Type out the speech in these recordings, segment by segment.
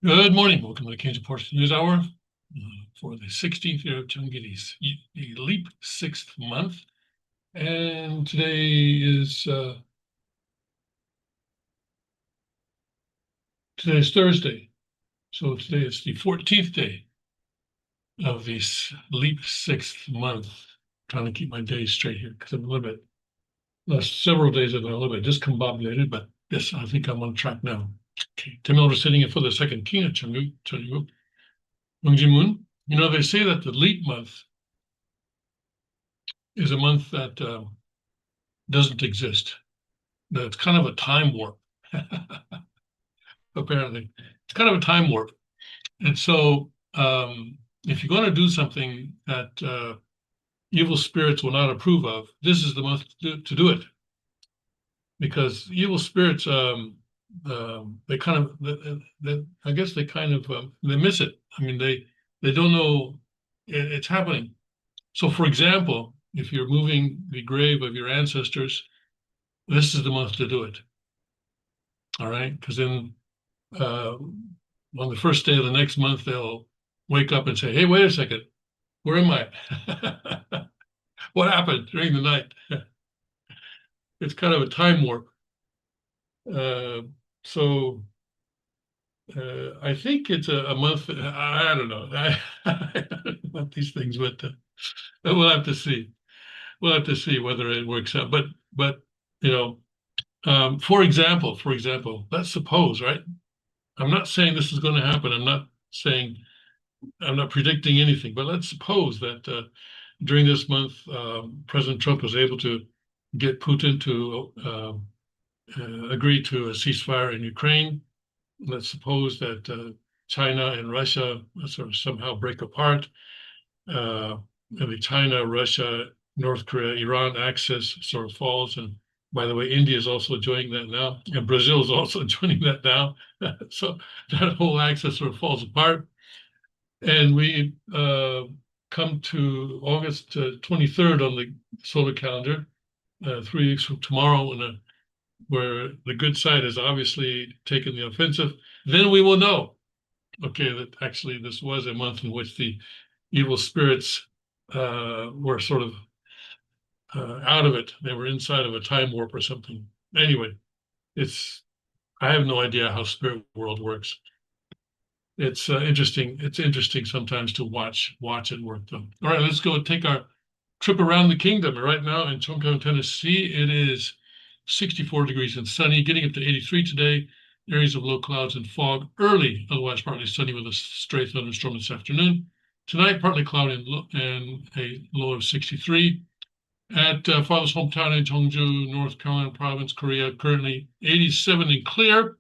Good morning. Welcome to the Kansas Ports News Hour for the 16th year of Changiri's the leap sixth month. And today's Thursday. So today is the 14th day of this leap sixth month. Trying to keep my days straight here because I'm a little bit several days have been a little bit discombobulated, but yes, I think I'm on track now. Okay. Tim Miller sitting in for the second king of Chengdu, Meng Jimun. You know, they say that the leap month is a month that doesn't exist. That it's kind of a time warp, apparently. It's kind of a time warp. And so if you're going to do something that evil spirits will not approve of, this is the month to do it. Because evil spirits, they kind of, I guess they kind of, they miss it. I mean, they don't know it's happening. So, for example, if you're moving the grave of your ancestors, this is the month to do it. All right, because then on the first day of the next month, they'll wake up and say, "Hey, wait a second, where am I? What happened during the night?" It's kind of a time warp. Uh, so I think it's a month. I don't know. I about these things, but we'll have to see. We'll have to see whether it works out. But you know, for example, let's suppose, right? I'm not saying this is going to happen. I'm not predicting anything, but let's suppose that during this month, President Trump was able to get Putin to agree to a ceasefire in Ukraine. Let's suppose that China and Russia sort of somehow break apart. And the China, Russia, North Korea, Iran axis sort of falls. And by the way, India is also joining that now, and Brazil is also joining that now. So that whole axis sort of falls apart. And we come to August 23rd on the solar calendar, 3 weeks from tomorrow, where the good side has obviously taken the offensive. Then we will know, okay, that actually this was a month in which the evil spirits were sort of out of it. They were inside of a time warp or something. Anyway, I have no idea how spirit world works. It's interesting. It's interesting sometimes to watch it work, though. All right, let's go take our trip around the kingdom. Right now in Chongqing, Tennessee, it is 64 degrees and sunny, getting up to 83 today. Areas of low clouds and fog early, otherwise partly sunny with a stray thunderstorm this afternoon. Tonight, partly cloudy and a low of 63. At father's hometown in Chungju, North Carolina province, Korea, currently 87 and clear.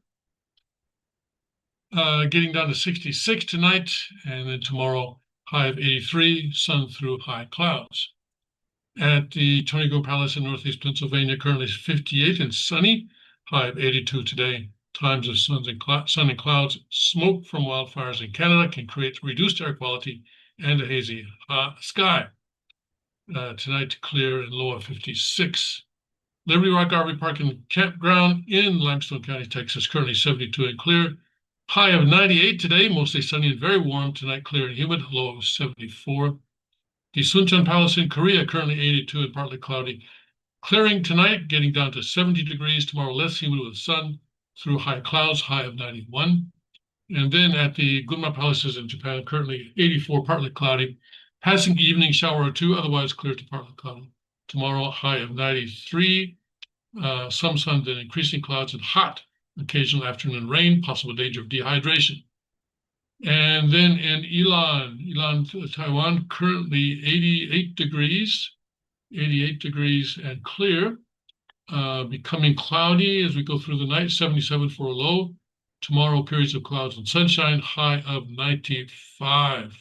Getting down to 66 tonight, and then tomorrow, high of 83, sun through high clouds. At the Tony Go Palace in Northeast Pennsylvania, currently 58 and sunny, high of 82 today. Times of sun and clouds. Smoke from wildfires in Canada can create reduced air quality and a hazy sky. Tonight, clear and low of 56. Liberty Rock RV Park and Campground in Limestone County, Texas, currently 72 and clear. High of 98 today, mostly sunny and very warm. Tonight, clear and humid, low of 74. The Suncheon Palace in Korea, currently 82 and partly cloudy. Clearing tonight, getting down to 70 degrees. Tomorrow, less humid with sun through high clouds, high of 91. And then at the Gunma Palaces in Japan, currently 84, partly cloudy. Passing evening shower or two, otherwise clear to partly cloudy. Tomorrow, high of 93. Some sun, then increasing clouds and hot. Occasional afternoon rain, possible danger of dehydration. And then in Ilan, Taiwan, currently 88 degrees and clear, becoming cloudy as we go through the night, 77 for a low. Tomorrow, periods of clouds and sunshine, high of 95.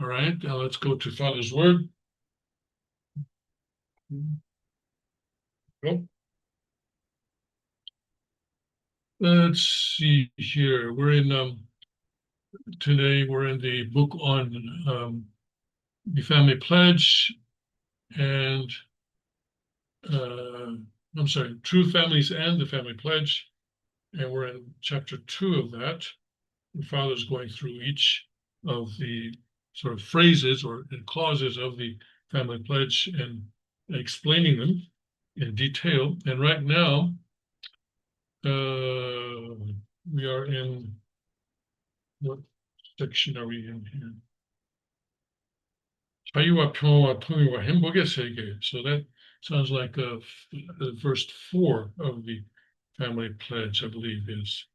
All right, now let's go to Father's Word. Go. Let's see here. Today we're in the book on the family pledge and I'm sorry, True Families and the Family Pledge. And we're in chapter 2 of that. the father's going through each of the sort of phrases or clauses of the family pledge and explaining them in detail. And right now, we are in, what section are we in here? 자유와 평화와 통일과 행복의 세계. So that sounds like verse 4 of the family pledge, I believe is.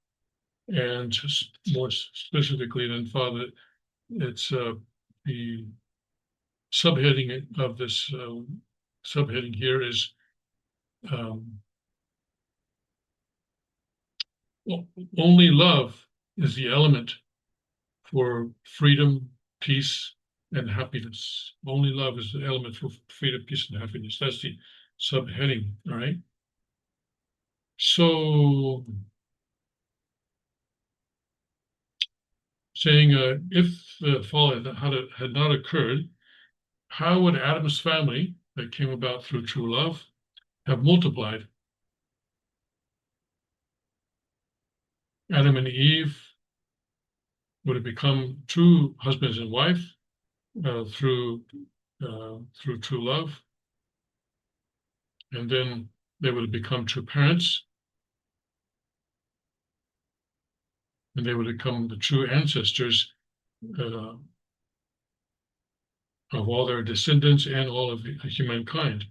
And more specifically than Father, it's the subheading of this subheading here is only love is the element for freedom, peace, and happiness. Only love is the element for freedom, peace, and happiness. That's the subheading, all right? So saying if the fall had not occurred, how would Adam's family that came about through true love have multiplied? Adam and Eve would have become true husbands and wife through true love, and then they would have become true parents, and they would become the true ancestors of all their descendants and all of humankind.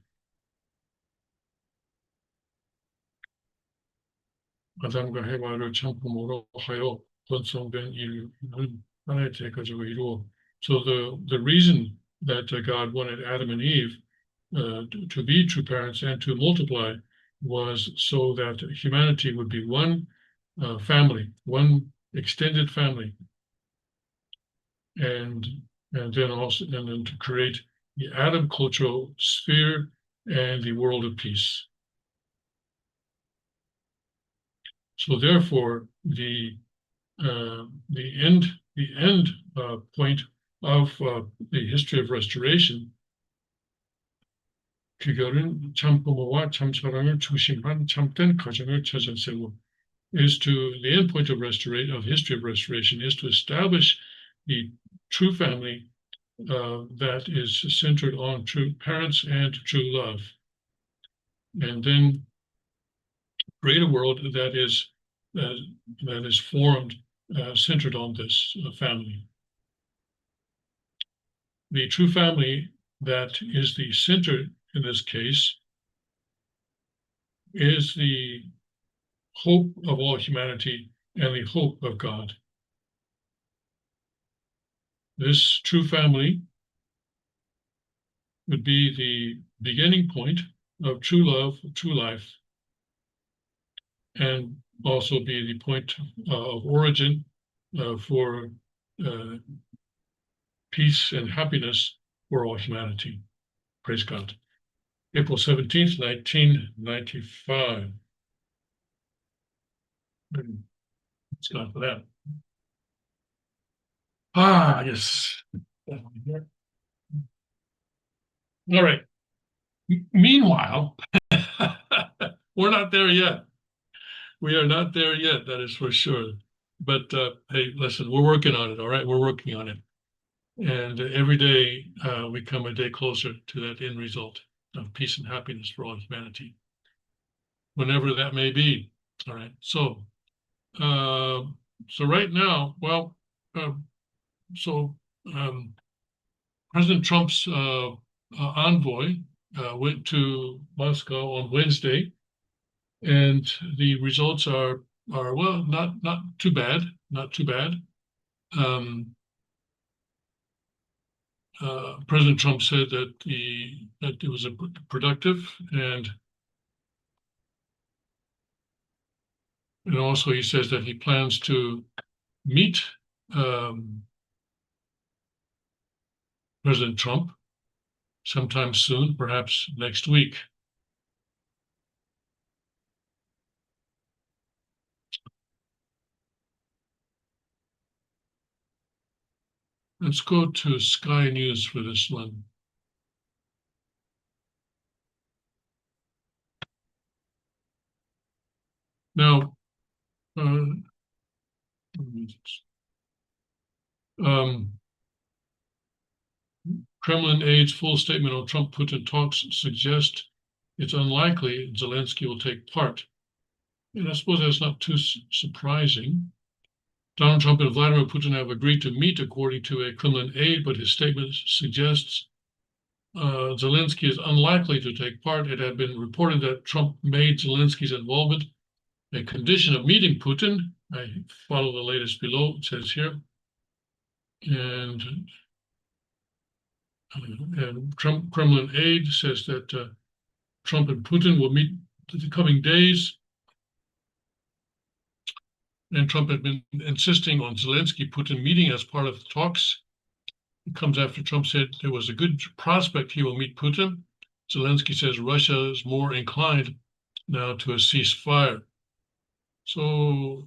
아담과 헤바를 창품으로 하여 번성된 인류는 하나의 대가족을 이루어. So the reason that God wanted Adam and Eve to be true parents and to multiply was so that humanity would be one family, one extended family, and then also and then to create the Adam cultural sphere and the world of peace. So therefore, the end point of the history of restoration, 그결은 참부모와 참사랑을 중심한 참된 가정을 찾아세워, is to the end point of history of restoration is to establish the true family that is centered on true parents and true love, and then create a world that is formed centered on this family. The true family that is the center in this case is the hope of all humanity and the hope of God. This true family would be the beginning point of true love, true life, and also be the point of origin for peace and happiness for all humanity. Praise God. April 17th, 1995. Thanks God for that. Ah, yes. All right. Meanwhile, we're not there yet. We are not there yet, that is for sure. But hey, listen, we're working on it, all right? We're working on it. And every day we come a day closer to that end result of peace and happiness for all humanity, whenever that may be. All right. So right now, well, President Trump's envoy went to Moscow on Wednesday, and the results are well, not too bad, not too bad. President Trump said that it was a productive and also he says that he plans to meet President Trump sometime soon, perhaps next week. Let's go to Sky News for this one. Now, Kremlin aides' full statement on Trump-Putin talks suggest it's unlikely Zelensky will take part. And I suppose that's not too surprising. Donald Trump and Vladimir Putin have agreed to meet, according to a Kremlin aide, but his statement suggests Zelensky is unlikely to take part. It had been reported that Trump made Zelensky's involvement a condition of meeting Putin. I follow the latest below, it says here. And Kremlin aide says that Trump and Putin will meet in the coming days. And Trump had been insisting on Zelensky-Putin meeting as part of the talks. It comes after Trump said there was a good prospect he will meet Putin. Zelensky says Russia is more inclined now to a ceasefire. So,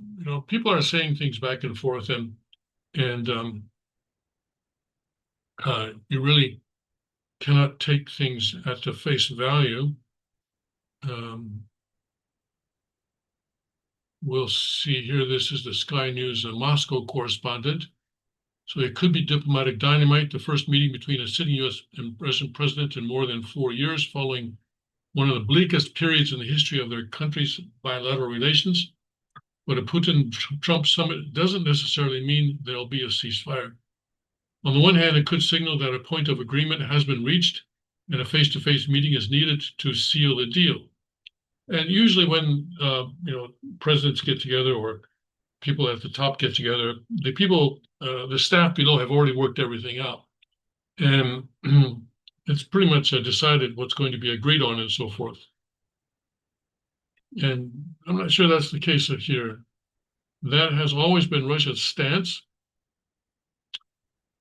people are saying things back and forth, and you really cannot take things at the face value. We'll see here. This is the Sky News Moscow correspondent. So it could be diplomatic dynamite, the first meeting between a sitting U.S. and president in more than 4 years, following one of the bleakest periods in the history of their countries' bilateral relations. But a Putin-Trump summit doesn't necessarily mean there'll be a ceasefire. On the one hand, it could signal that a point of agreement has been reached and a face-to-face meeting is needed to seal the deal. And usually when presidents get together or people at the top get together, the staff below have already worked everything out. And it's pretty much decided what's going to be agreed on and so forth. And I'm not sure that's the case here. That has always been Russia's stance.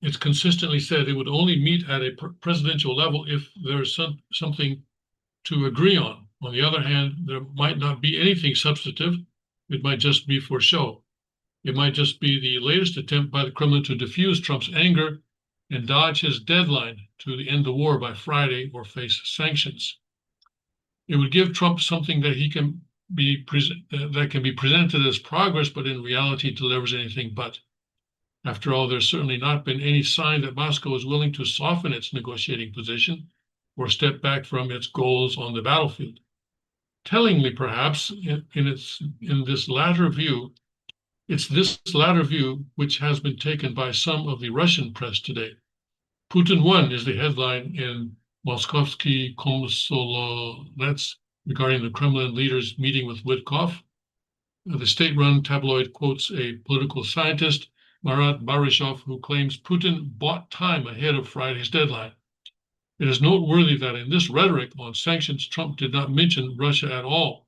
It's consistently said it would only meet at a presidential level if there's something to agree on. On the other hand, there might not be anything substantive. It might just be for show. It might just be the latest attempt by the Kremlin to diffuse Trump's anger and dodge his deadline to end the war by Friday or face sanctions. It would give Trump something that can be presented as progress, but in reality delivers anything but. After all, there's certainly not been any sign that Moscow is willing to soften its negotiating position or step back from its goals on the battlefield. Tellingly, perhaps, it's this latter view which has been taken by some of the Russian press today. Putin won is the headline in Moskovsky Komsomolets regarding the Kremlin leader's meeting with Witkoff. The state-run tabloid quotes a political scientist, Marat Barishov, who claims Putin bought time ahead of Friday's deadline. It is noteworthy that in this rhetoric on sanctions, Trump did not mention Russia at all,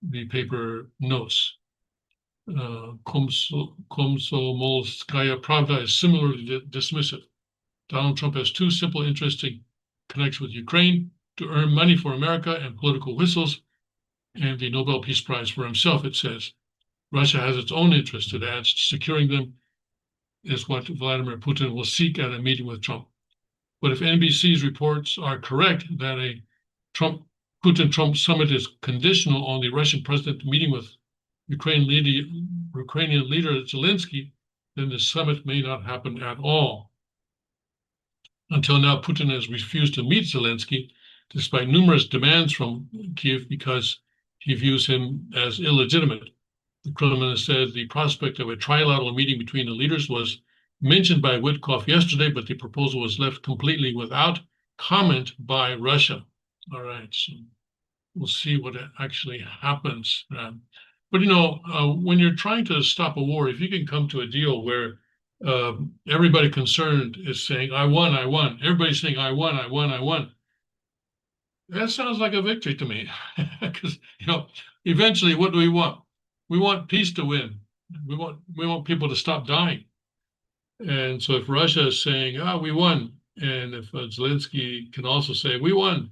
the paper notes. Komsomolskaya Pravda is similarly dismissive. Donald Trump has two simple interests in connection with Ukraine: to earn money for America and political whistles, and the Nobel Peace Prize for himself, it says. Russia has its own interests, it adds. Securing them is what Vladimir Putin will seek at a meeting with Trump. But if NBC's reports are correct that a Putin-Trump summit is conditional on the Russian president meeting with Ukrainian leader Zelensky, then the summit may not happen at all. Until now, Putin has refused to meet Zelensky, despite numerous demands from Kiev, because he views him as illegitimate. The Kremlin has said the prospect of a trilateral meeting between the leaders was mentioned by Witkoff yesterday, but the proposal was left completely without comment by Russia. All right, so we'll see what actually happens. But when you're trying to stop a war, if you can come to a deal where everybody concerned is saying, I won, everybody's saying, I won. That sounds like a victory to me. Because, eventually, what do we want? We want peace to win. We want people to stop dying. And so if Russia is saying, we won, and if Zelensky can also say, we won,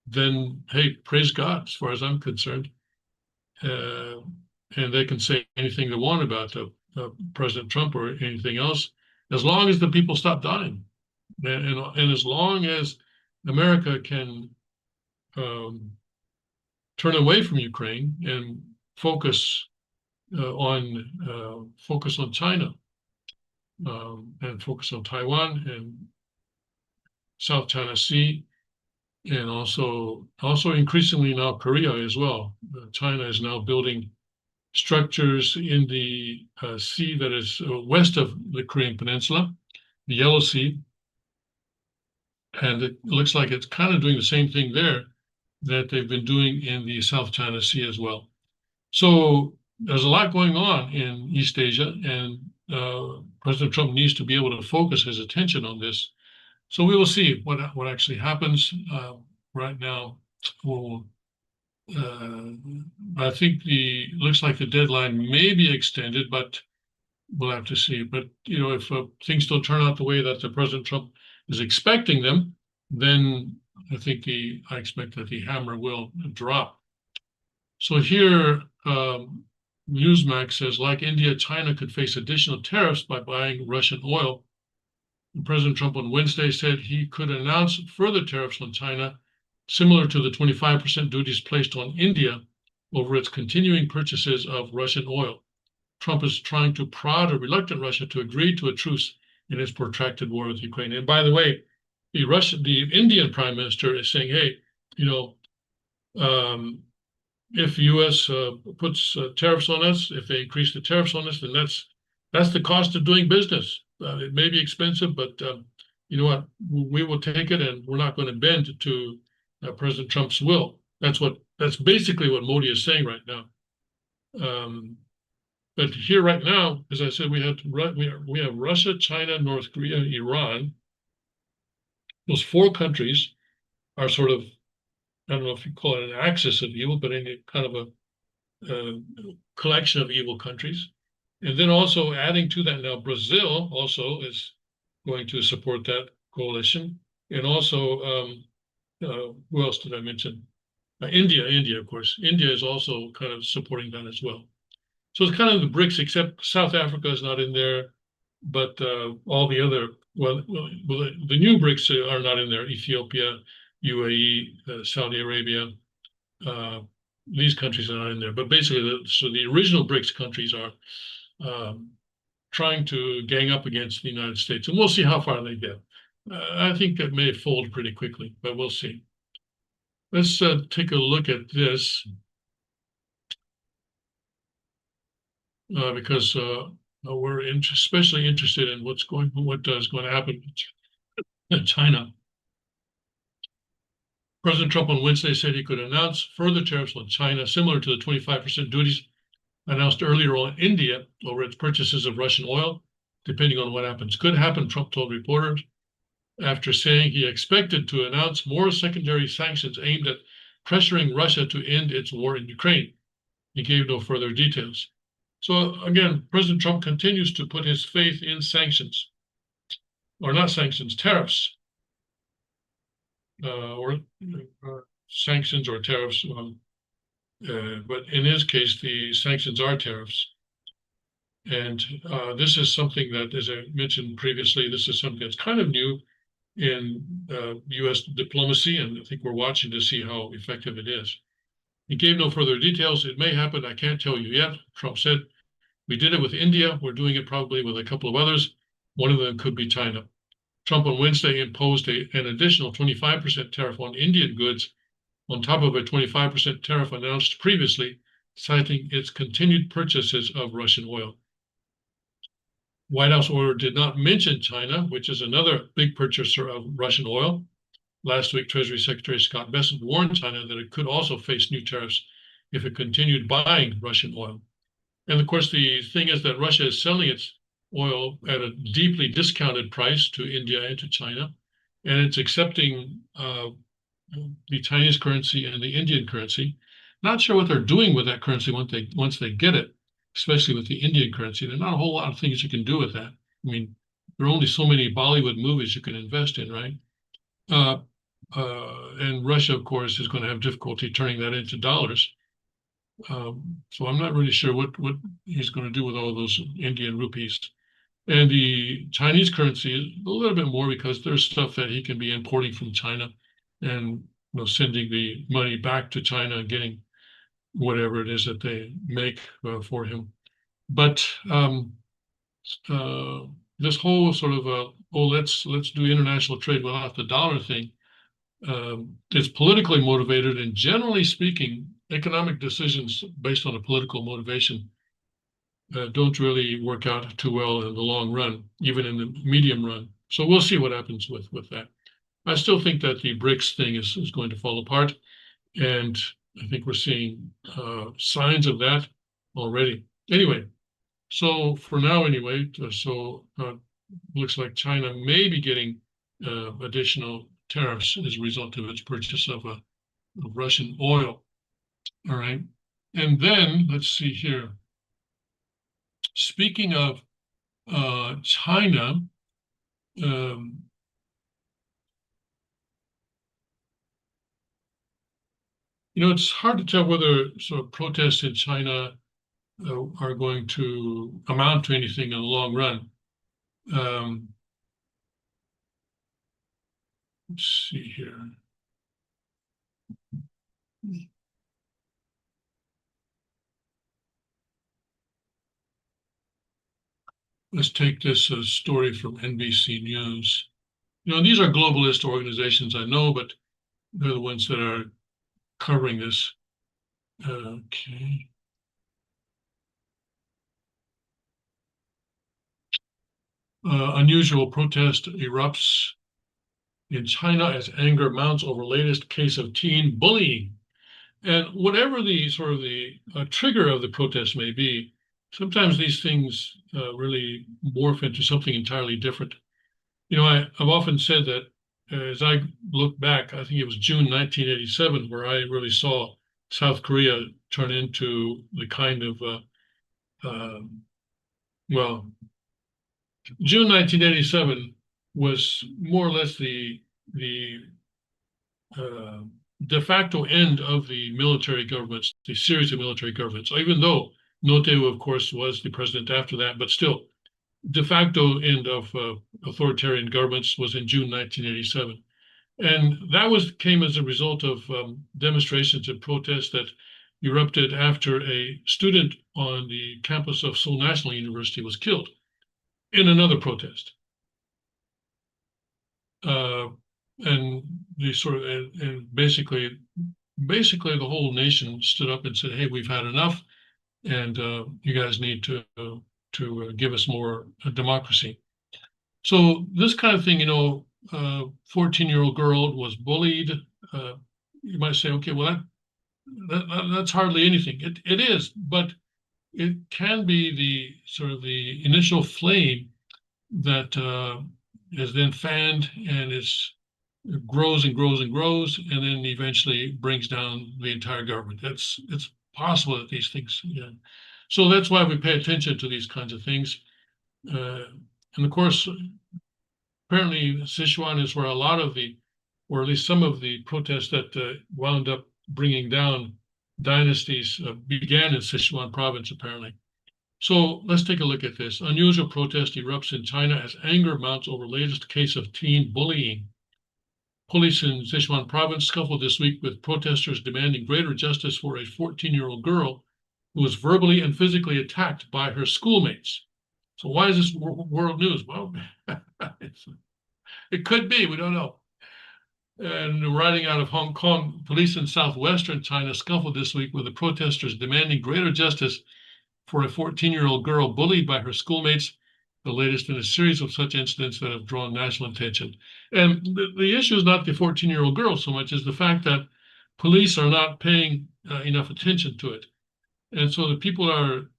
then, hey, praise God, as far as I'm concerned. And they can say anything they want about President Trump or anything else, as long as the people stop dying. And as long as America can turn away from Ukraine and focus on China, and focus on Taiwan and South China Sea, and also increasingly now Korea as well. China is now building structures in the sea that is west of the Korean Peninsula, the Yellow Sea, and it looks like it's kind of doing the same thing there that they've been doing in the South China Sea as well. So there's a lot going on in East Asia, and President Trump needs to be able to focus his attention on this. So we will see what actually happens. Right now, we'll, I think looks like the deadline may be extended, but we'll have to see. But if things don't turn out the way that the President Trump is expecting them, then I think I expect that the hammer will drop. So here, Newsmax says, like India, China could face additional tariffs by buying Russian oil. And President Trump on Wednesday said he could announce further tariffs on China, similar to the 25% duties placed on India over its continuing purchases of Russian oil. Trump is trying to prod a reluctant Russia to agree to a truce in its protracted war with Ukraine. And by the way, the Indian prime minister is saying, hey, if the U.S. Puts tariffs on us, if they increase the tariffs on us, then that's the cost of doing business. It may be expensive, but you know what? We will take it, and we're not going to bend to President Trump's will. That's basically what Modi is saying right now. But here right now, as I said, we have Russia, China, North Korea, Iran. Those four countries are sort of, I don't know if you call it an axis of evil, but any kind of a collection of evil countries. And then also adding to that now, Brazil also is going to support that coalition. And also, who else did I mention? India, of course. India is also kind of supporting that as well. So it's kind of the BRICS, except South Africa is not in there, but all the other, the new BRICS are not in there. Ethiopia, UAE, Saudi Arabia, these countries are not in there. But basically, so the original BRICS countries are trying to gang up against the United States, and we'll see how far they get. I think that may fold pretty quickly, but we'll see. Let's take a look at this because we're especially interested in what is going to happen in China. President Trump on Wednesday said he could announce further tariffs on China, similar to the 25% duties announced earlier on India over its purchases of Russian oil, depending on what happens. Could happen, Trump told reporters, after saying he expected to announce more secondary sanctions aimed at pressuring Russia to end its war in Ukraine. He gave no further details. So again, President Trump continues to put his faith in sanctions, or not sanctions, tariffs, or sanctions or tariffs. But in his case, the sanctions are tariffs. And this is something that, as I mentioned previously, this is something that's kind of new in U.S. diplomacy, and I think we're watching to see how effective it is. He gave no further details. It may happen. I can't tell you yet. Trump said, we did it with India. We're doing it probably with a couple of others. One of them could be China. Trump on Wednesday imposed an additional 25% tariff on Indian goods on top of a 25% tariff announced previously, citing its continued purchases of Russian oil. White House order did not mention China, which is another big purchaser of Russian oil. Last week, Treasury Secretary Scott Bessent warned China that it could also face new tariffs if it continued buying Russian oil. And of course, the thing is that Russia is selling its oil at a deeply discounted price to India and to China, and it's accepting the Chinese currency and the Indian currency. Not sure what they're doing with that currency once they get it, especially with the Indian currency. There's not a whole lot of things you can do with that. I mean, there are only so many Bollywood movies you can invest in, right? And Russia, of course, is going to have difficulty turning that into dollars. So I'm not really sure what he's going to do with all those Indian rupees. And the Chinese currency is a little bit more because there's stuff that he can be importing from China and sending the money back to China and getting whatever it is that they make for him. But this whole sort of let's do international trade without the dollar thing is politically motivated, and generally speaking, economic decisions based on a political motivation don't really work out too well in the long run, even in the medium run. So we'll see what happens with that. I still think that the BRICS thing is going to fall apart, and I think we're seeing signs of that already. Anyway, so for now, anyway, looks like China may be getting additional tariffs as a result of its purchase of Russian oil. All right. And then let's see here. Speaking of China, it's hard to tell whether sort of protests in China are going to amount to anything in the long run. Let's see here. Let's take this story from NBC News. These are globalist organizations, I know, but they're the ones that are covering this. Okay. Unusual protest erupts in China as anger mounts over latest case of teen bullying. And whatever the sort of the trigger of the protest may be, sometimes these things really morph into something entirely different. I've often said that as I look back, I think it was June 1987 where I really saw South Korea turn into the kind of, June 1987 was more or less the de facto end of the military governments, the series of military governments. Even though Note, of course, was the president after that, but still, de facto end of authoritarian governments was in June 1987. And that came as a result of demonstrations and protests that erupted after a student on the campus of Seoul National University was killed in another protest. And basically the whole nation stood up and said, "Hey, we've had enough, and you guys need to give us more democracy." So this kind of thing, 14-year-old girl was bullied. You might say, okay, well, that's hardly anything. It is, but it can be the sort of the initial flame that is then fanned, and it grows and grows and grows, and then eventually brings down the entire government. It's possible that these things, So that's why we pay attention to these kinds of things. And of course, apparently Sichuan is where a lot of or at least some of the protests that wound up bringing down dynasties began in Sichuan province, apparently. So let's take a look at this. Unusual protest erupts in China as anger mounts over latest case of teen bullying. Police in Sichuan province scuffled this week with protesters demanding greater justice for a 14-year-old girl who was verbally and physically attacked by her schoolmates. So why is this world news? Well, it could be, we don't know. And writing out of Hong Kong, police in southwestern China scuffled this week with the protesters demanding greater justice for a 14-year-old girl bullied by her schoolmates, the latest in a series of such incidents that have drawn national attention. And the issue is not the 14-year-old girl so much as the fact that police are not paying enough attention to it. And so the people are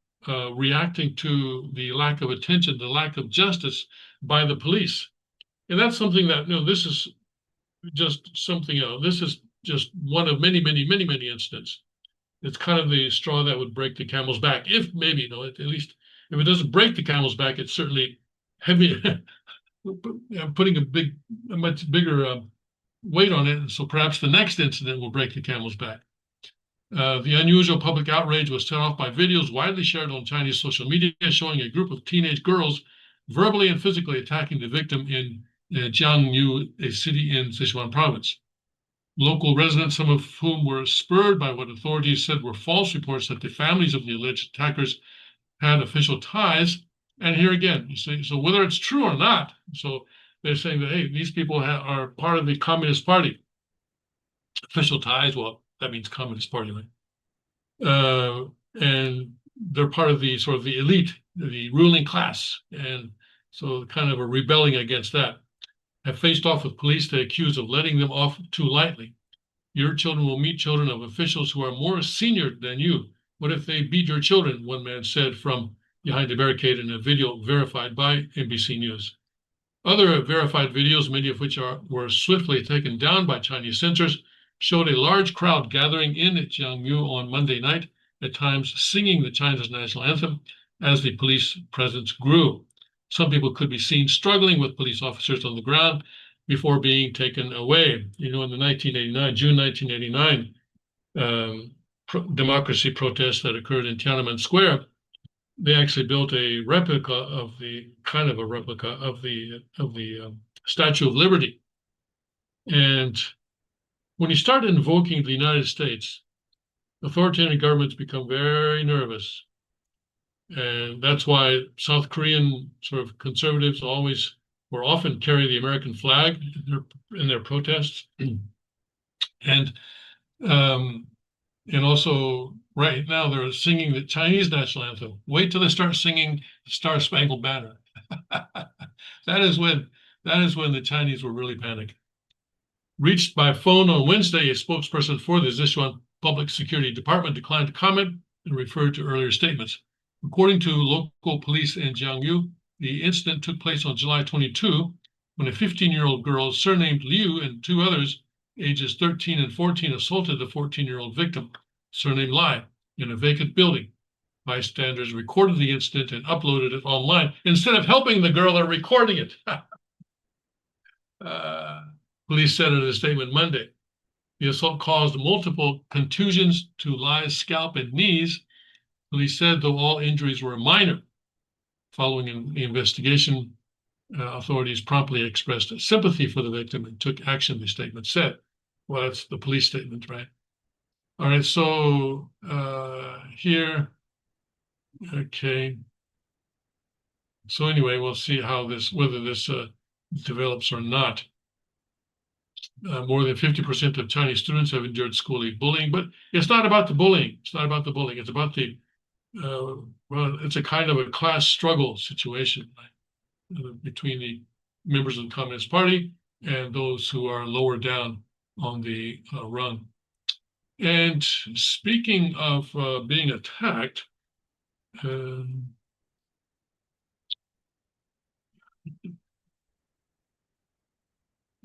reacting to the lack of attention, the lack of justice by the police. And that's something that, this is just something else. This is just one of many, many, many, many incidents. It's kind of the straw that would break the camel's back. If maybe, at least if it doesn't break the camel's back, it's certainly heavy, putting a much bigger weight on it. And so perhaps the next incident will break the camel's back. The unusual public outrage was set off by videos widely shared on Chinese social media showing a group of teenage girls verbally and physically attacking the victim in Jiangyu, a city in Sichuan province. Local residents, some of whom were spurred by what authorities said were false reports that the families of the alleged attackers had official ties, And here again, you see, so whether it's true or not, so they're saying that, hey, these people are part of the Communist Party. Official ties, well, that means Communist Party, right? And they're part of the sort of the elite, the ruling class. And so kind of a rebelling against that. Have faced off with police they accuse of letting them off too lightly. Your children will meet children of officials who are more senior than you. What if they beat your children? One man said from behind a barricade in a video verified by NBC News. Other verified videos, many of which were swiftly taken down by Chinese censors, showed a large crowd gathering in Jiangmu on Monday night, at times singing the China's national anthem as the police presence grew. Some people could be seen struggling with police officers on the ground before being taken away. You know, in the June 1989 democracy protests that occurred in Tiananmen Square, they actually built a replica of the Statue of Liberty. And when you start invoking the United States, authoritarian governments become very nervous. And that's why South Korean sort of conservatives always or often carry the American flag in their protests. And also right now they're singing the Chinese national anthem. Wait till they start singing the Star Spangled Banner. That is when the Chinese were really panicking. Reached by phone on Wednesday, a spokesperson for the Sichuan Public Security Department declined to comment and referred to earlier statements. According to local police in Jiangyu, the incident took place on July 22 when a 15-year-old girl surnamed Liu and two others, ages 13 and 14, assaulted the 14-year-old victim, surnamed Lai, in a vacant building. Bystanders recorded the incident and uploaded it online. Instead of helping the girl, they're recording it. Police said in a statement Monday. The assault caused multiple contusions to Lai's scalp and knees. Police said, though all injuries were minor. Following an investigation, authorities promptly expressed sympathy for the victim and took action, the statement said. Well, that's the police statement, right? All right, so here, okay. So anyway, we'll see how whether this develops or not. More than 50% of Chinese students have endured school-age bullying, but it's not about the bullying. It's not about the bullying. It's about the, well, it's a kind of a class struggle situation, right? Between the members of the Communist Party and those who are lower down on the rung. And speaking of being attacked,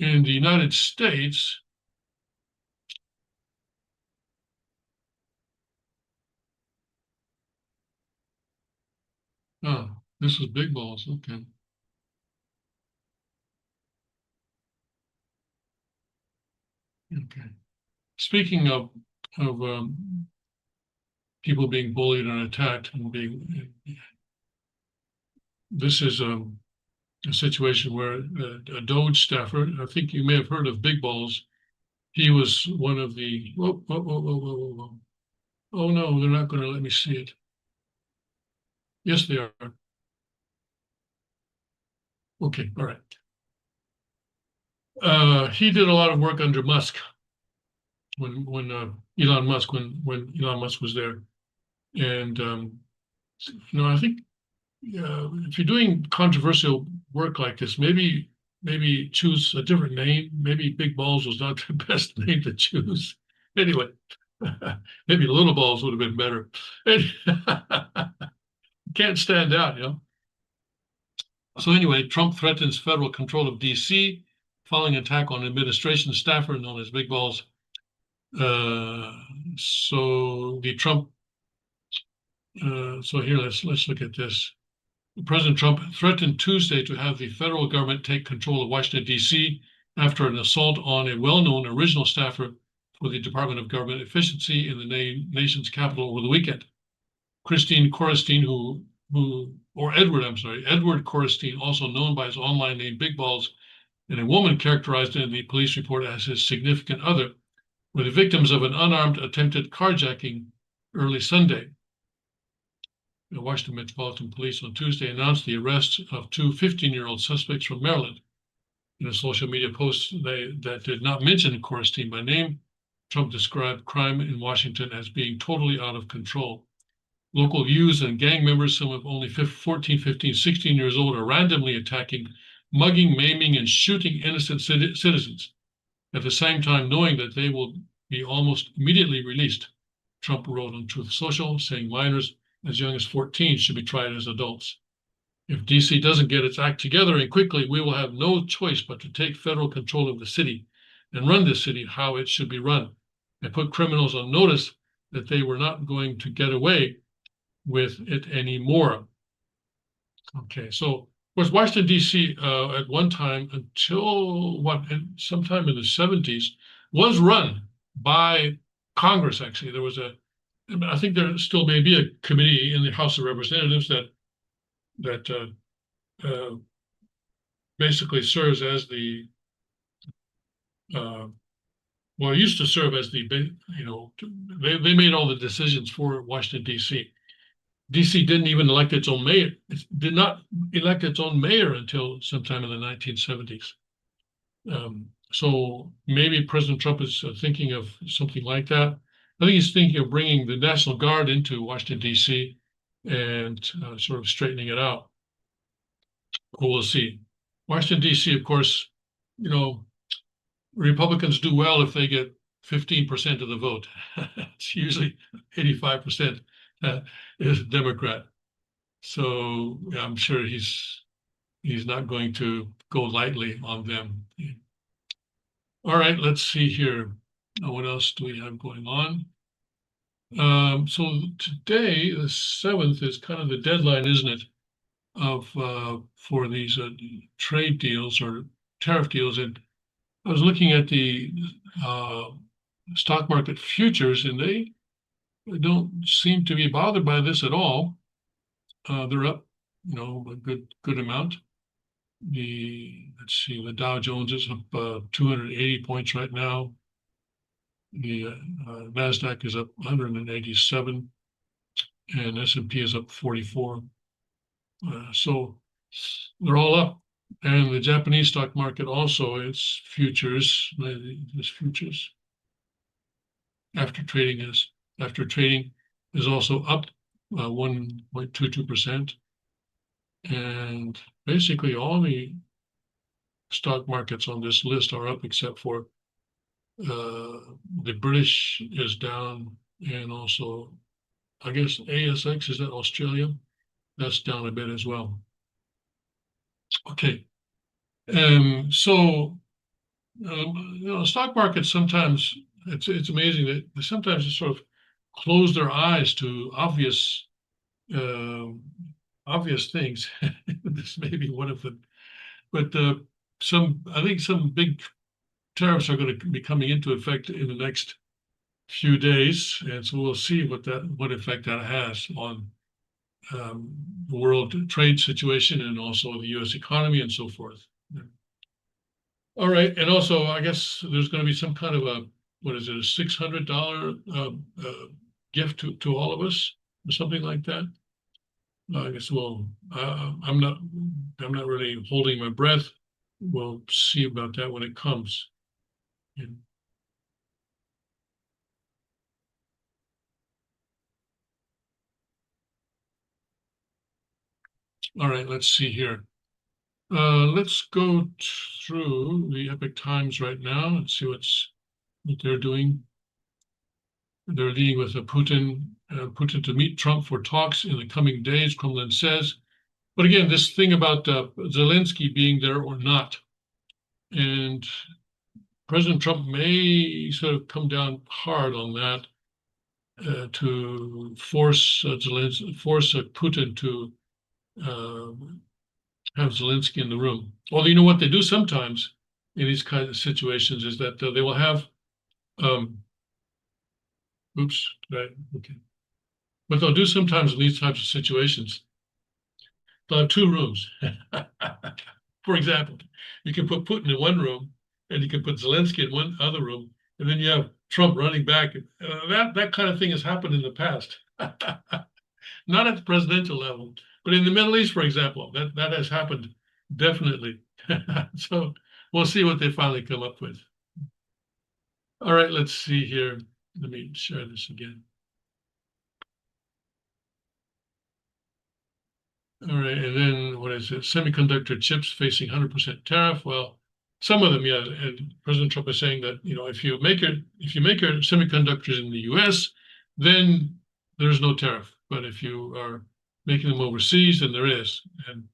in the United States, oh, this was Big Balls, okay. Okay. Speaking of people being bullied and attacked and being, this is a situation where a Doge staffer, I think you may have heard of Big Balls. He was one of the, whoa. Oh no, they're not going to let me see it. Yes, they are. Okay, all right. He did a lot of work under Musk when Elon Musk was there, and I think if you're doing controversial work like this, maybe choose a different name. Maybe Big Balls was not the best name to choose. Anyway, maybe Little Balls would have been better. Can't stand out, you know. So anyway, Trump threatens federal control of DC following attack on administration staffer known as Big Balls. So the Trump. So here, let's look at this. President Trump threatened Tuesday to have the federal government take control of Washington, D.C. after an assault on a well-known original staffer for the Department of Government Efficiency in the nation's capital over the weekend. Edward Korestein, also known by his online name Big Balls, and a woman characterized in the police report as his significant other, were the victims of an unarmed attempted carjacking early Sunday. The Washington Metropolitan Police on Tuesday announced the arrest of two 15-year-old suspects from Maryland. In a social media post that did not mention Korstein by name, Trump described crime in Washington as being totally out of control. Local youths and gang members, some of only 14, 15, 16 years old, are randomly attacking, mugging, maiming, and shooting innocent citizens. At the same time, knowing that they will be almost immediately released, Trump wrote on Truth Social, saying minors as young as 14 should be tried as adults. If DC doesn't get its act together and quickly, we will have no choice but to take federal control of the city and run this city how it should be run, and put criminals on notice that they were not going to get away with it anymore. Okay, so of course, Washington, D.C. At one time, until sometime in the 70s, was run by Congress, actually. There was I think there still may be a committee in the House of Representatives that basically serves as the well, it used to serve as the they made all the decisions for Washington D.C. D.C. didn't even elect its own mayor. It did not elect its own mayor until sometime in the 1970s. So maybe President Trump is thinking of something like that. I think he's thinking of bringing the National Guard into Washington D.C. and sort of straightening it out. We'll see. Washington, D.C., of course, Republicans do well if they get 15% of the vote. It's usually 85% is Democrat. So I'm sure he's not going to go lightly on them. All right, let's see here. What else do we have going on? So today, the 7th, is kind of the deadline, isn't it, for these trade deals or tariff deals. And I was looking at the stock market futures, and they don't seem to be bothered by this at all. They're up, a good amount. Let's see, the Dow Jones is up 280 points right now. The Nasdaq is up 187, and S&P is up 44. So they're all up. And the Japanese stock market also, its futures, after trading is also up 1.22%. And basically all the stock markets on this list are up except for the British is down, and also I guess ASX, is that Australia? That's down a bit as well. Okay. So stock markets sometimes, it's amazing that they sometimes just sort of close their eyes to obvious things. This may be one of them, but I think some big tariffs are going to be coming into effect in the next few days, and so we'll see what effect that has on the world trade situation and also the U.S. economy and so forth. All right, and also I guess there's going to be some kind of a $600 gift to all of us or something like that. I guess I'm not really holding my breath. We'll see about that when it comes. All right, let's see here. Let's go through the Epoch Times right now and see what they're doing. They're leading with Putin to meet Trump for talks in the coming days, Kremlin says. But again, this thing about Zelensky being there or not, and President Trump may sort of come down hard on that to force Putin to have Zelensky in the room. Well, you know what they do sometimes in these kinds of situations is that they will have, okay. What they'll do sometimes in these types of situations, they'll have two rooms. For example, you can put Putin in one room, and you can put Zelensky in one other room, and then you have Trump running back. That kind of thing has happened in the past. Not at the presidential level, but in the Middle East, for example, that has happened definitely. So we'll see what they finally come up with. All right, let's see here. Let me share this again. All right, and then what is it? Semiconductor chips facing 100% tariff. Well, some of them, yeah. And President Trump is saying that if you make your semiconductors in the U.S., then there's no tariff. But if you are making them overseas, then there is. And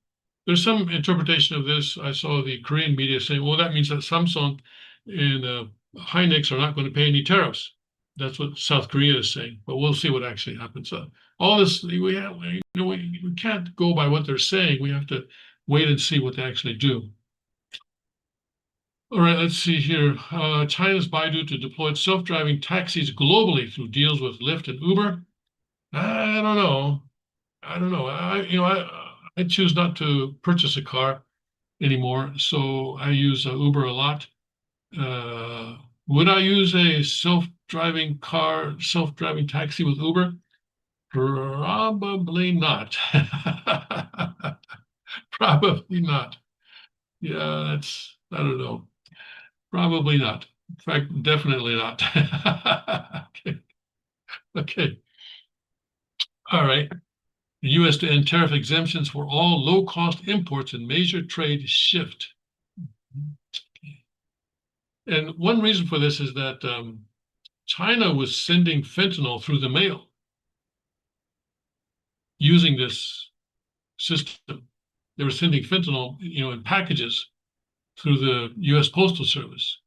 there's some interpretation of this. I saw the Korean media saying, well, that means that Samsung and Hynix are not going to pay any tariffs. That's what South Korea is saying. But we'll see what actually happens. All this, we can't go by what they're saying. We have to wait and see what they actually do. All right, let's see here. China's Baidu to deploy self-driving taxis globally through deals with Lyft and Uber. I don't know. I choose not to purchase a car anymore, so I use Uber a lot. Would I use a self-driving taxi with Uber? Probably not. Probably not. Yeah, I don't know. Probably not. In fact, definitely not. Okay. Okay. All right. The U.S. to end tariff exemptions for all low-cost imports and major trade shift. And one reason for this is that China was sending fentanyl through the mail using this system. They were sending fentanyl, in packages through the U.S. Postal Service.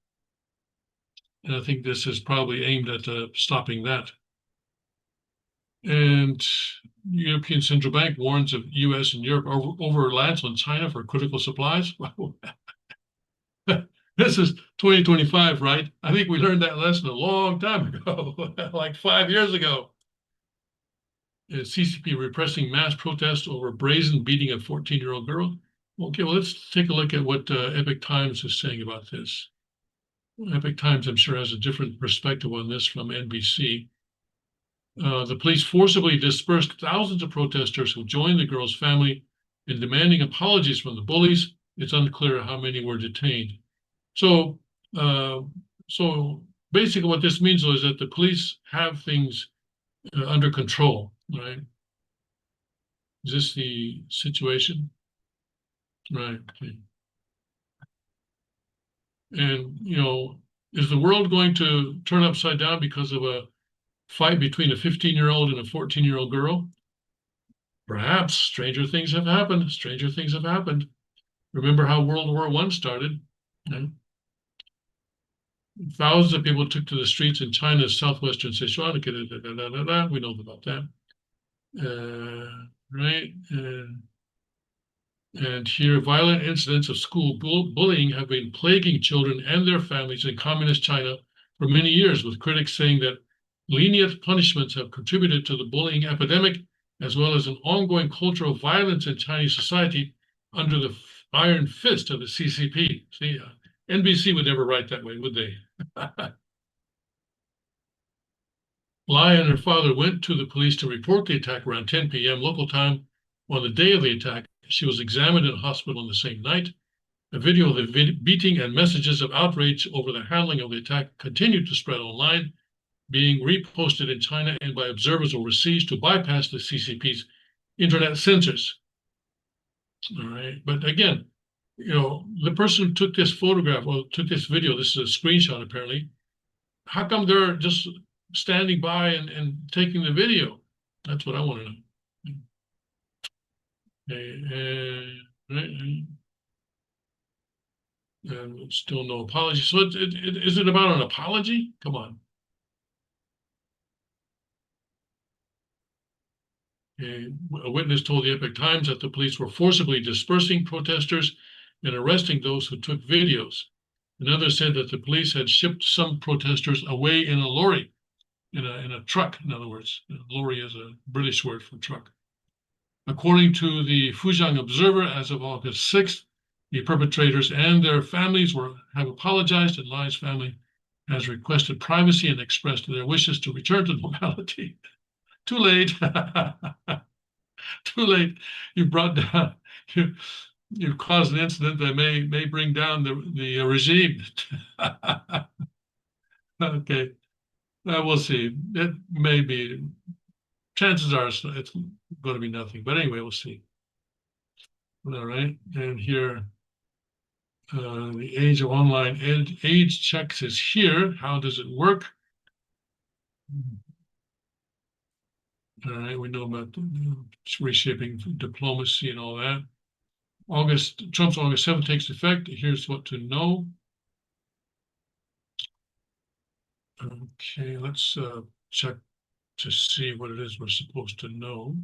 And I think this is probably aimed at stopping that. And European Central Bank warns of U.S. and Europe over reliance on China for critical supplies. This is 2025, right? I think we learned that lesson a long time ago, like 5 years ago. CCP repressing mass protests over brazen beating of 14-year-old girl. Okay, well, let's take a look at what Epoch Times is saying about this. Epoch Times, I'm sure, has a different perspective on this from NBC. The police forcibly dispersed thousands of protesters who joined the girl's family in demanding apologies from the bullies. It's unclear how many were detained. So basically what this means is that the police have things under control, right? Is this the situation? Right. Okay. And, is the world going to turn upside down because of a fight between a 15-year-old and a 14-year-old girl? Perhaps. Stranger things have happened. Stranger things have happened. Remember how World War I started? Right? Thousands of people took to the streets in China's southwestern Sichuan. We know about that. Right? And here, violent incidents of school bullying have been plaguing children and their families in communist China for many years, with critics saying that lenient punishments have contributed to the bullying epidemic, as well as an ongoing culture of violence in Chinese society under the iron fist of the CCP. See, NBC would never write that way, would they? Lai and her father went to the police to report the attack around 10 p.m. local time. On the day of the attack, she was examined in a hospital on the same night. A video of the beating and messages of outrage over the handling of the attack continued to spread online, being reposted in China and by observers overseas to bypass the CCP's internet censors. All right, but again, the person who took this photograph or took this video, this is a screenshot apparently, how come they're just standing by and taking the video? That's what I want to know. And still no apology. So is it about an apology? Come on. A witness told the Epoch Times that the police were forcibly dispersing protesters and arresting those who took videos. Another said that the police had shipped some protesters away in a lorry, in a truck, in other words. Lorry is a British word for truck. According to the Fujian Observer, as of August 6th, the perpetrators and their families have apologized, and Lai's family has requested privacy and expressed their wishes to return to normality. Too late. Too late. You brought down you you've caused an incident that may bring down the regime. Okay, we'll see. It may be. Chances are it's going to be nothing. But anyway, we'll see. All right, and here the age of online age checks is here. How does it work? All right, we know about reshaping diplomacy and all that. Trump's August 7th takes effect. Here's what to know. Okay, let's check to see what it is we're supposed to know.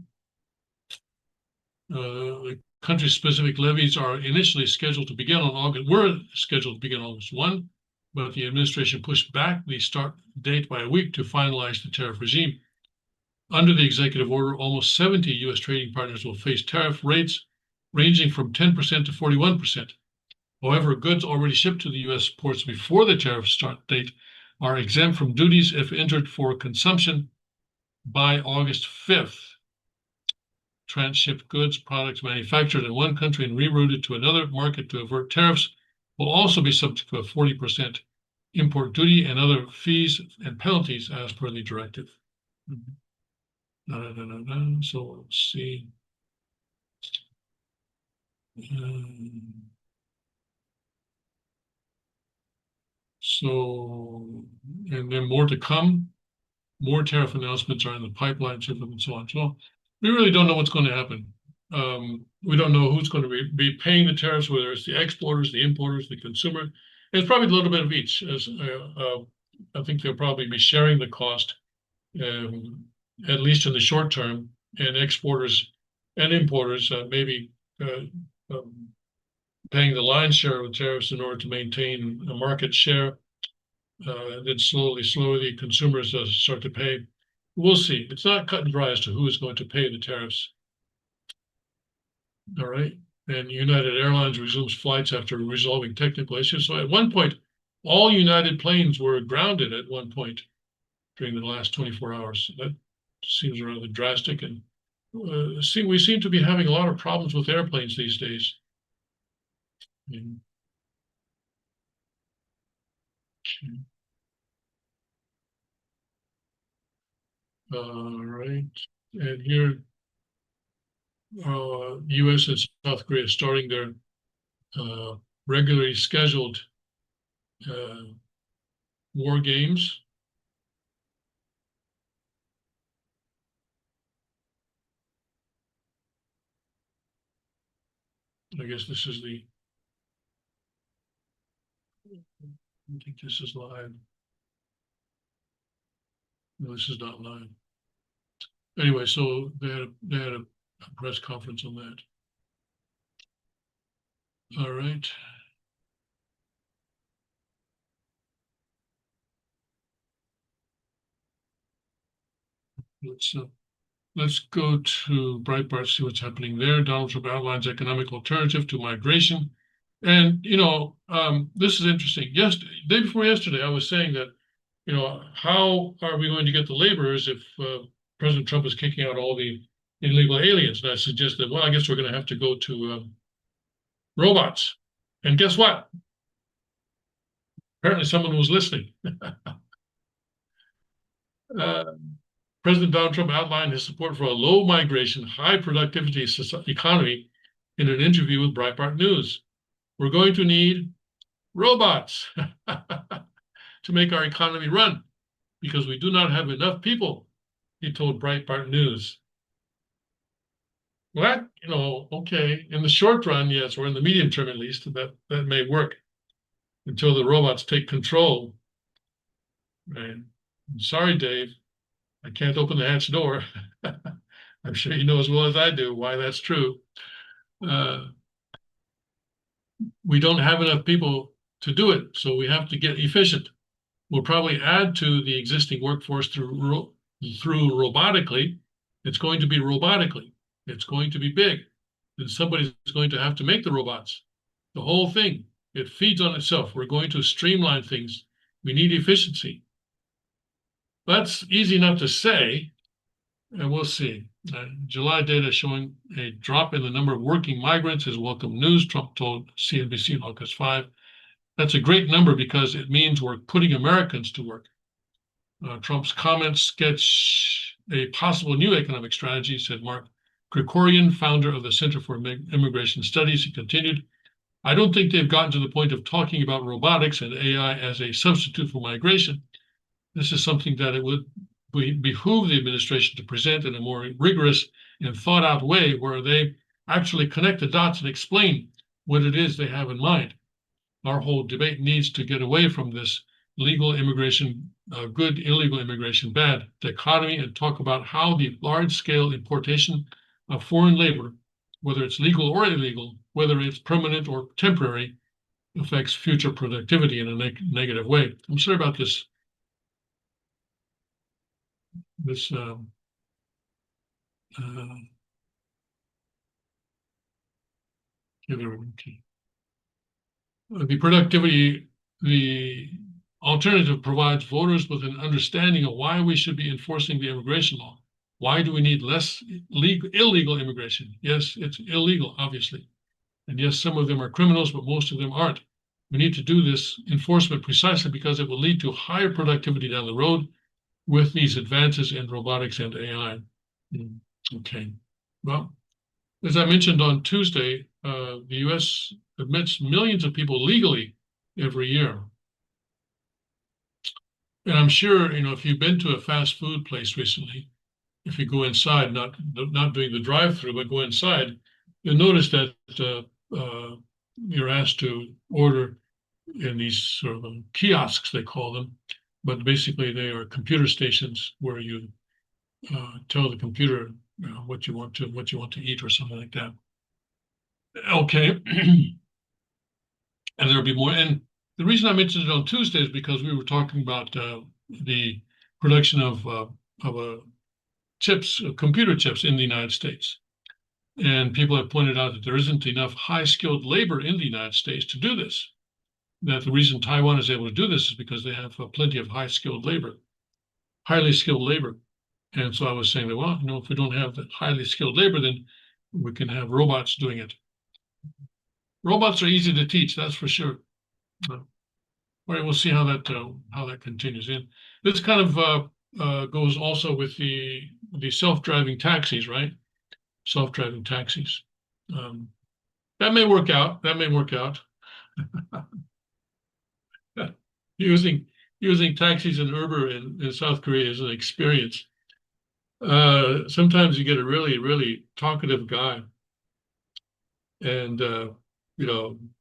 The country-specific levies are initially scheduled to begin on were scheduled to begin August 1, but the administration pushed back the start date by a week to finalize the tariff regime. Under the executive order, almost 70 U.S. trading partners will face tariff rates ranging from 10% to 41%. However, goods already shipped to the U.S. ports before the tariff start date are exempt from duties if entered for consumption by August 5th. Transshipped goods, products manufactured in one country and rerouted to another market to avert tariffs will also be subject to a 40% import duty and other fees and penalties as per the directive. So let's see. And then more to come. More tariff announcements are in the pipeline, and so on. So we really don't know what's going to happen. We don't know who's going to be paying the tariffs, whether it's the exporters, the importers, the consumer. It's probably a little bit of each. I think they'll probably be sharing the cost, at least in the short term, and exporters and importers maybe paying the lion's share of the tariffs in order to maintain a market share. Then slowly, consumers start to pay. We'll see. It's not cut and dry as to who is going to pay the tariffs. All right. And United Airlines resumes flights after resolving technical issues. So at one point, all United planes were grounded at one point during the last 24 hours. That seems rather drastic. And we seem to be having a lot of problems with airplanes these days. All right. And here, U.S. and South Korea starting their regularly scheduled war games. I guess this is I think this is live. No, this is not live. Anyway, so they had a press conference on that. All right. Let's go to Breitbart, see what's happening there. Donald Trump outlines economic alternative to migration. And, this is interesting. Day before yesterday, I was saying that, how are we going to get the laborers if President Trump is kicking out all the illegal aliens? And I suggested, well, I guess we're going to have to go to robots. And guess what? Apparently someone was listening. President Donald Trump outlined his support for a low migration, high productivity economy in an interview with Breitbart News. We're going to need robots to make our economy run because we do not have enough people, he told Breitbart News. Well, okay, in the short run, yes, or in the medium term at least, that may work until the robots take control. Right? I'm sorry, Dave. I can't open the hatch door. I'm sure you know as well as I do why that's true. We don't have enough people to do it, so we have to get efficient. We'll probably add to the existing workforce through robotically. It's going to be robotically. It's going to be big. And somebody's going to have to make the robots. The whole thing, it feeds on itself. We're going to streamline things. We need efficiency. That's easy enough to say. And we'll see. July data showing a drop in the number of working migrants is welcome news, Trump told CNBC on August 5. That's a great number because it means we're putting Americans to work. Trump's comments sketch a possible new economic strategy, said Mark Krikorian, founder of the Center for Immigration Studies. He continued, I don't think they've gotten to the point of talking about robotics and AI as a substitute for migration. This is something that it would behoove the administration to present in a more rigorous and thought out way where they actually connect the dots and explain what it is they have in mind. Our whole debate needs to get away from this legal immigration, good, illegal immigration, bad dichotomy and talk about how the large-scale importation of foreign labor, whether it's legal or illegal, whether it's permanent or temporary, affects future productivity in a negative way. I'm sorry about this. The productivity, the alternative provides voters with an understanding of why we should be enforcing the immigration law. Why do we need less illegal immigration? Yes, it's illegal, obviously. And yes, some of them are criminals, but most of them aren't. We need to do this enforcement precisely because it will lead to higher productivity down the road with these advances in robotics and AI. Okay. Well, as I mentioned on Tuesday, the U.S. admits millions of people legally every year. And I'm sure, if you've been to a fast food place recently, if you go inside, not doing the drive-through, but go inside, you'll notice that you're asked to order in these sort of kiosks, they call them, but basically they are computer stations where you tell the computer what you want to eat or something like that. Okay, and there'll be more. And the reason I mentioned it on Tuesday is because we were talking about the production of chips, computer chips in the United States. And people have pointed out that there isn't enough high-skilled labor in the United States to do this. That the reason Taiwan is able to do this is because they have plenty of high-skilled labor, highly skilled labor. And so I was saying that, well, if we don't have that highly skilled labor, then we can have robots doing it. Robots are easy to teach, that's for sure. All right, we'll see how that continues. And this kind of goes also with the self-driving taxis, right? Self-driving taxis. That may work out. That may work out. Using taxis and Uber in South Korea is an experience. Sometimes you get a really, really talkative guy. And,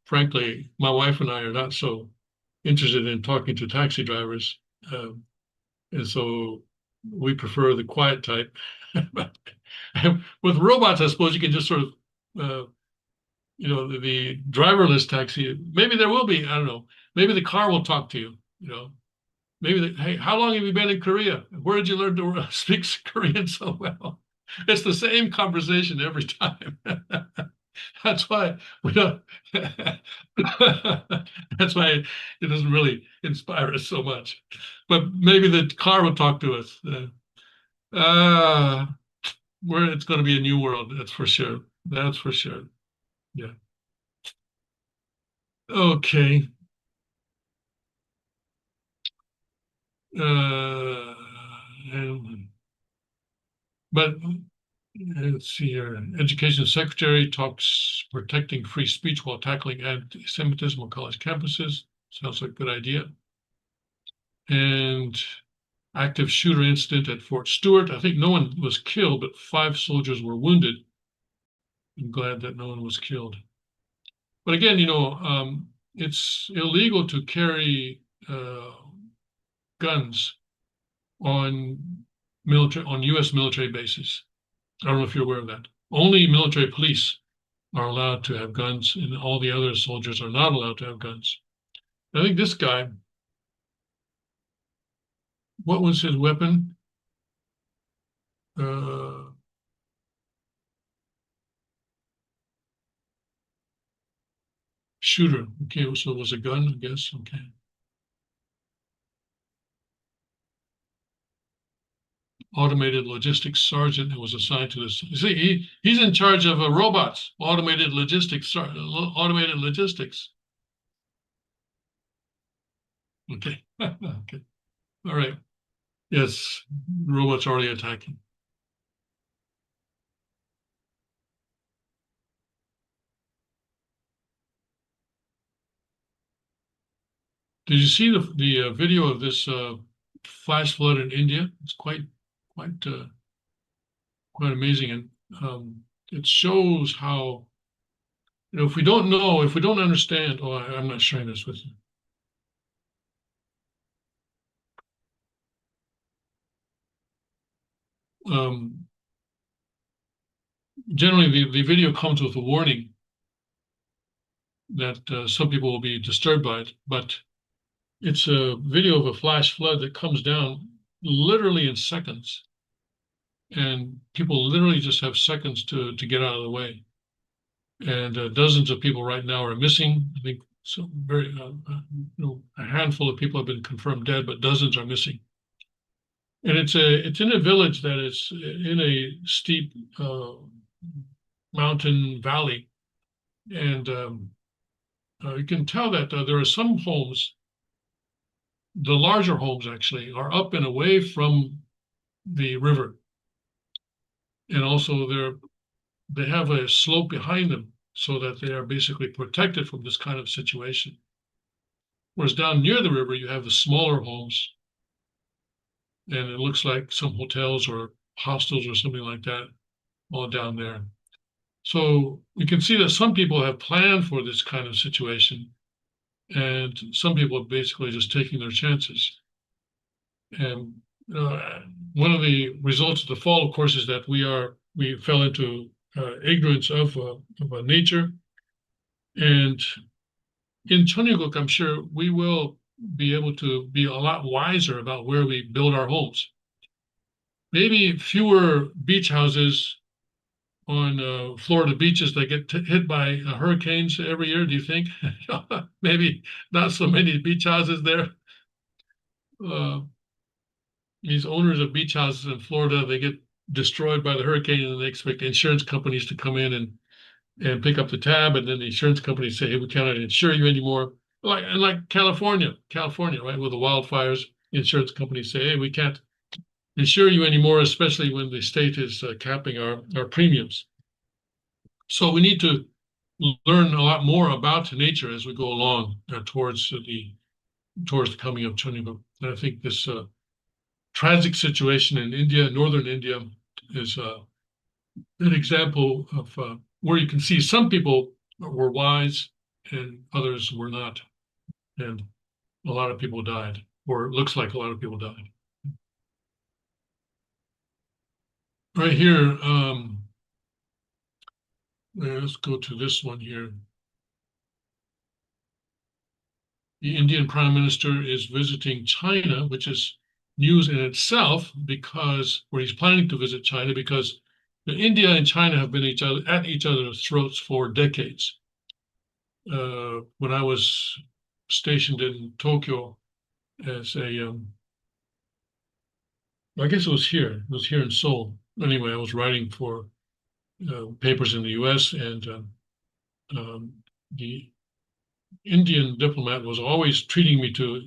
frankly, my wife and I are not so interested in talking to taxi drivers. And so we prefer the quiet type. With robots, I suppose you can just sort of, the driverless taxi, maybe there will be, I don't know, maybe the car will talk to you, maybe, hey, how long have you been in Korea? Where did you learn to speak Korean so well? It's the same conversation every time. That's why we don't. That's why it doesn't really inspire us so much. But maybe the car will talk to us. Where it's going to be a new world, that's for sure. That's for sure. Yeah. Okay. But let's see here. Education Secretary talks protecting free speech while tackling anti-Semitism on college campuses. Sounds like a good idea. And active shooter incident at Fort Stewart. I think no one was killed, but 5 soldiers were wounded. I'm glad that no one was killed. But again, it's illegal to carry guns on U.S. military bases. I don't know if you're aware of that. Only military police are allowed to have guns, and all the other soldiers are not allowed to have guns. I think this guy, what was his weapon? Shooter. Okay, so it was a gun, I guess. Okay. automated logistics sergeant who was assigned to this. You see, he's in charge of robots, automated logistics. Okay. Okay. All right. Yes, robots already attacking. Did you see the video of this flash flood in India? It's quite quite amazing, and it shows how, if we don't know, if we don't understand. Oh, I'm not sharing this with you. Generally, the video comes with a warning that some people will be disturbed by it, but it's a video of a flash flood that comes down literally in seconds, and people literally just have seconds to get out of the way. And dozens of people right now are missing. I think so. A handful of people have been confirmed dead, but dozens are missing. And it's in a village that is in a steep mountain valley, and you can tell that there are some homes. The larger homes actually are up and away from the river, and also they have a slope behind them so that they are basically protected from this kind of situation. Whereas down near the river, you have the smaller homes, and it looks like some hotels or hostels or something like that all down there. So we can see that some people have planned for this kind of situation, and some people are basically just taking their chances. And one of the results of the fall, of course, is that we fell into ignorance of nature. And in Cheongguk, I'm sure we will be able to be a lot wiser about where we build our homes. Maybe fewer beach houses on Florida beaches that get hit by hurricanes every year. Do you think? Maybe not so many beach houses there. These owners of beach houses in Florida, they get destroyed by the hurricane, and they expect insurance companies to come in and pick up the tab, and then the insurance companies say, "Hey, we cannot insure you anymore." Like California, right, with the wildfires, insurance companies say, "Hey, we can't insure you anymore," especially when the state is capping our premiums. So we need to learn a lot more about nature as we go along towards the coming of Cheongguk. And I think this tragic situation in India, northern India, is an example of where you can see some people were wise and others were not. And a lot of people died, or it looks like a lot of people died. Right here, let's go to this one here. The Indian Prime Minister is visiting China, which is news in itself, because, or he's planning to visit China because India and China have been at each other's throats for decades. When I was stationed in Tokyo as I guess it was here. It was here in Seoul. Anyway, I was writing for papers in the U.S., and the Indian diplomat was always treating me to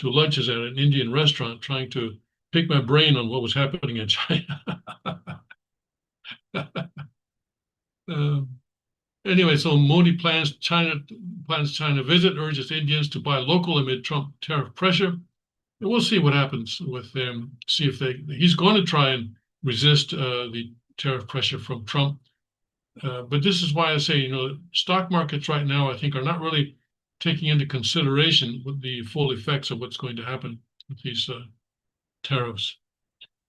lunches at an Indian restaurant, trying to pick my brain on what was happening in China. Anyway, so Modi plans China visit, urges Indians to buy local amid Trump tariff pressure. And we'll see what happens with them. See if he's going to try and resist the tariff pressure from Trump. But this is why I say, stock markets right now, I think, are not really taking into consideration the full effects of what's going to happen with these tariffs.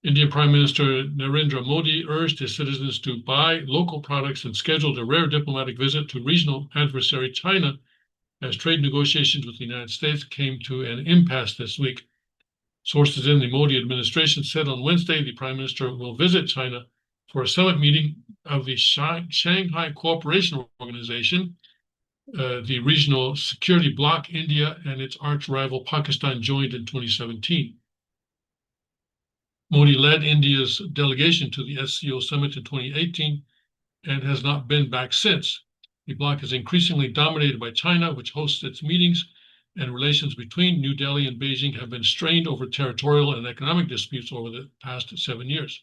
Indian Prime Minister Narendra Modi urged his citizens to buy local products and scheduled a rare diplomatic visit to regional adversary China as trade negotiations with the United States came to an impasse this week. Sources in the Modi administration said on Wednesday the Prime Minister will visit China for a summit meeting of the Shanghai Cooperation Organization, the regional security bloc India and its arch rival Pakistan joined in 2017. Modi led India's delegation to the SCO summit in 2018 and has not been back since. The bloc is increasingly dominated by China, which hosts its meetings, and relations between New Delhi and Beijing have been strained over territorial and economic disputes over the past 7 years.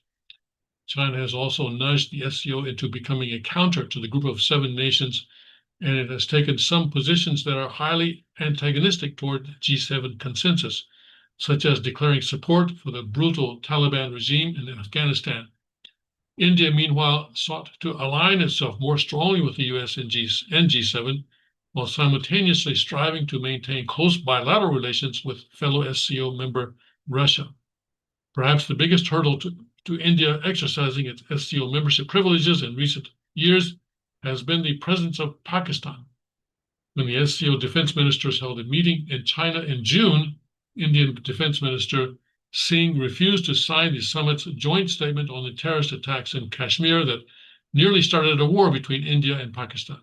China has also nudged the SCO into becoming a counter to the group of 7 nations, and it has taken some positions that are highly antagonistic toward G7 consensus, such as declaring support for the brutal Taliban regime in Afghanistan. India, meanwhile, sought to align itself more strongly with the US and G7, while simultaneously striving to maintain close bilateral relations with fellow SCO member Russia. Perhaps the biggest hurdle to India exercising its SCO membership privileges in recent years has been the presence of Pakistan. When the SCO defense ministers held a meeting in China in June, Indian Defense Minister Singh refused to sign the summit's joint statement on the terrorist attacks in Kashmir that nearly started a war between India and Pakistan.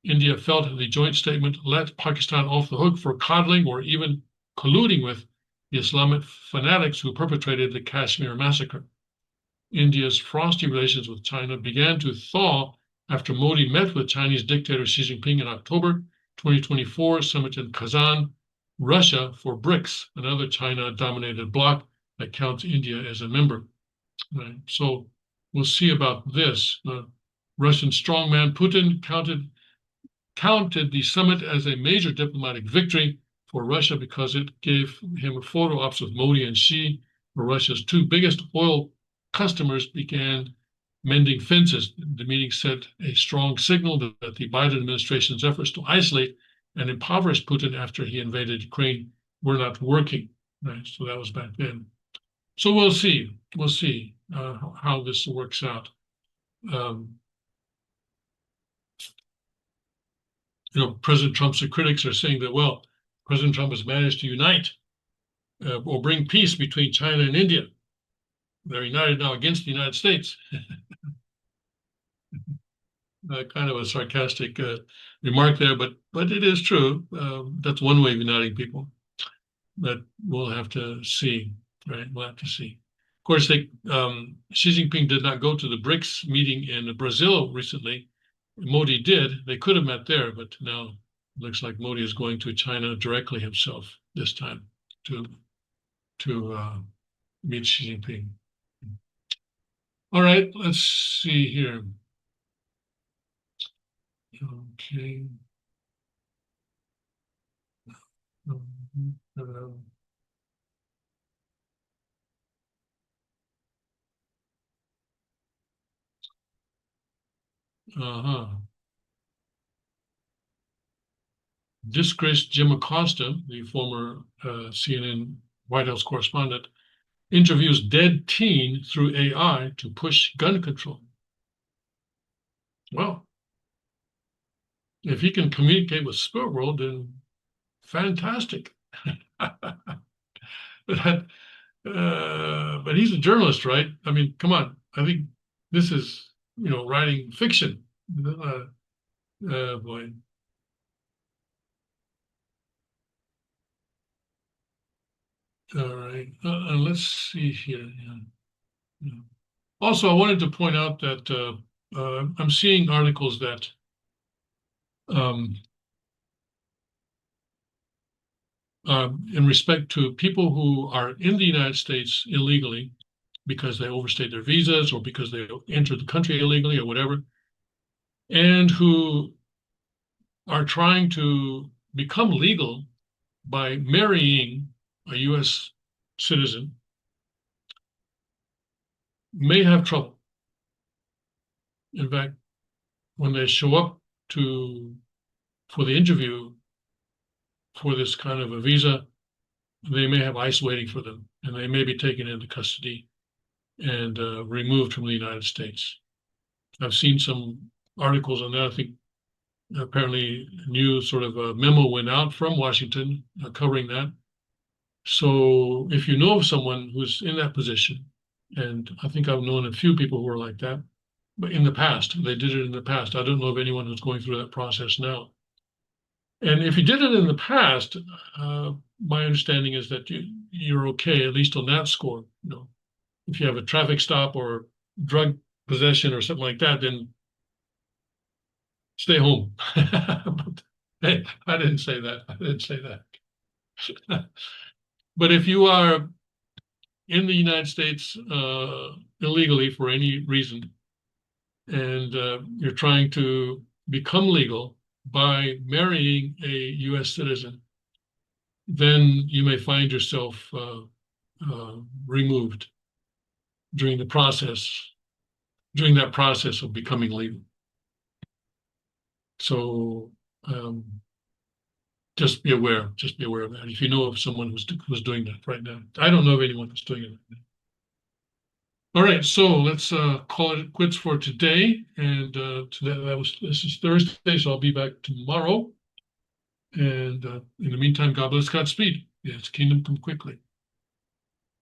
India felt the joint statement let Pakistan off the hook for coddling or even colluding with the Islamic fanatics who perpetrated the Kashmir massacre. India's frosty relations with China began to thaw after Modi met with Chinese dictator Xi Jinping in October 2024 summit in Kazan, Russia, for BRICS, another China-dominated bloc that counts India as a member. Right? So we'll see about this. Russian strongman Putin counted the summit as a major diplomatic victory for Russia because it gave him photo ops of Modi and Xi, where Russia's 2 biggest oil customers began mending fences. The meeting sent a strong signal that the Biden administration's efforts to isolate and impoverish Putin after he invaded Ukraine were not working. Right? So that was back then. So we'll see. We'll see how this works out. President Trump's critics are saying that, well, President Trump has managed to unite or bring peace between China and India. They're united now against the United States. Kind of a sarcastic remark there, but it is true. That's one way of uniting people. But we'll have to see, right? We'll have to see. Of course, Xi Jinping did not go to the BRICS meeting in Brazil recently. Modi did. They could have met there, but now it looks like Modi is going to China directly himself this time to meet Xi Jinping. All right, let's see here. Okay. Disgraced Jim Acosta, the former CNN White House correspondent, interviews dead teen through AI to push gun control. Well, if he can communicate with spirit world, then fantastic. But he's a journalist, right? I mean, come on. I think this is, writing fiction. Boy. All right. Let's see here. Yeah. Also, I wanted to point out that I'm seeing articles that in respect to people who are in the United States illegally because they overstayed their visas or because they entered the country illegally or whatever, and who are trying to become legal by marrying a U.S. citizen, may have trouble. In fact, when they show up for the interview for this kind of a visa, they may have ICE waiting for them, and they may be taken into custody and removed from the United States. I've seen some articles on that. I think apparently a new sort of a memo went out from Washington covering that. So if you know of someone who's in that position, and I think I've known a few people who are like that, but in the past, they did it in the past. I don't know of anyone who's going through that process now. And if you did it in the past, my understanding is that you're okay, at least on that score. if you have a traffic stop or drug possession or something like that, then stay home. But, hey, I didn't say that. I didn't say that. But if you are in the United States illegally for any reason, and you're trying to become legal by marrying a U.S. citizen, then you may find yourself removed during the process, during that process of becoming legal. So just be aware of that. If you know of someone who's doing that right now. I don't know of anyone who's doing it right now. All right, so let's call it quits for today. And this is Thursday, so I'll be back tomorrow. And in the meantime, God bless, Godspeed. Yes, kingdom come quickly.